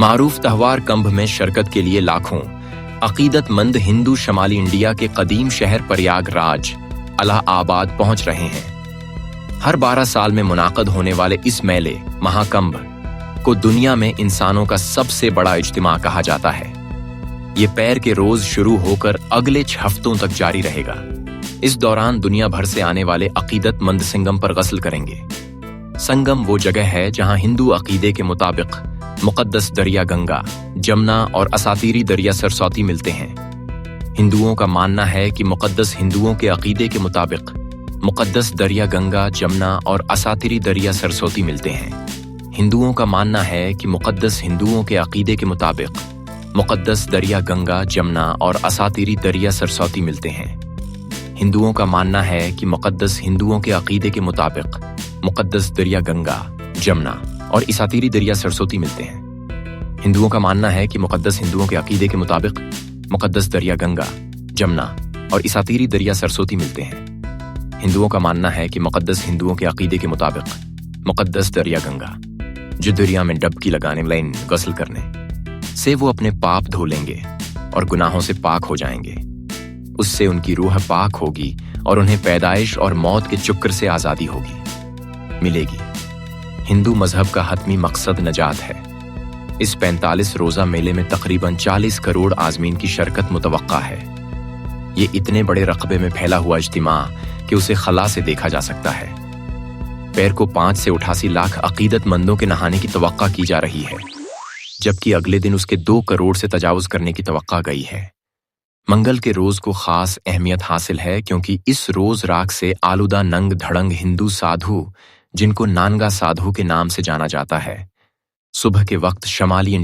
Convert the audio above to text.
मारूफ तहवार कंभ में शिरकत के लिए लाखों अकीदतमंद हिंदू शमाली इंडिया के कदीम शहर प्रयागराज इलाहाबाद पहुंच रहे हैं। हर 12 साल में मुनाकद होने वाले इस मेले महाकुंभ को दुनिया में इंसानों का सबसे बड़ा इज्तिमा कहा जाता है। ये पैर के रोज शुरू होकर अगले 6 हफ्तों तक जारी रहेगा। इस दौरान दुनिया भर से आने वाले अकीदतमंद संगम पर गस्ल करेंगे। संगम वो जगह है जहां हिंदू अकीदे के मुताबिक मुक़द्दस दरिया गंगा, जमुना और असातीरी दरिया सरस्वती मिलते हैं। हिंदुओं का मानना है कि मुक़द्दस हिंदुओं के अकीदे के मुताबिक मुक़द्दस दरिया गंगा, जमुना और असातीरी दरिया सरस्वती मिलते हैं। हिंदुओं का मानना है कि मुक़द्दस हिंदुओं के अकीदे के मुताबिक मुक़द्दस दरिया गंगा, जमुना और असातीरी दरिया सरस्वती मिलते हैं। हिंदुओं का मानना है कि मुक़द्दस हिंदुओं के अकीदे के मुताबिक मुक़द्दस दरिया गंगा, जमुना और असातीरी दरिया सरस्वती मिलते हैं। हिंदुओं का मानना है कि मुक़द्दस हिंदुओं के अकीदे के मुताबिक मुक़द्दस दरिया गंगा, जमुना और असातीरी दरिया सरस्वती मिलते हैं। हिंदुओं का मानना है कि मुक़द्दस हिंदुओं के अकीदे के मुताबिक मुक़द्दस दरिया गंगा, जो दरिया में डबकी लगाने लाइन गस्ल करने से वो अपने पाप धो लेंगे और गुनाहों से पाक हो जाएंगे। उससे उनकी रूह पाक होगी और उन्हें पैदाइश और मौत के चुक्र से आज़ादी मिलेगी। हिंदू मजहब का हतमी मकसद नजात है। इस 45 रोज़ा मेले में तकरीबन 40 करोड़ आज़मीन की शिरकत मुतवक्का है। ये इतने बड़े रकबे में फैला हुआ इज्तिमा कि उसे खला से देखा जा सकता है। पैर को 5 से 88 लाख अकीदतमंदों के नहाने की तवक्का की जा रही है, जबकि अगले दिन उसके 2 करोड़ से तजावुज़ करने की तवक्का गई है। मंगल के रोज को खास अहमियत हासिल है क्योंकि इस रोज राख से आलूदा नंग धड़ंग हिंदू साधु, जिनको नानगा साधु के नाम से जाना जाता है, सुबह के वक्त शमाली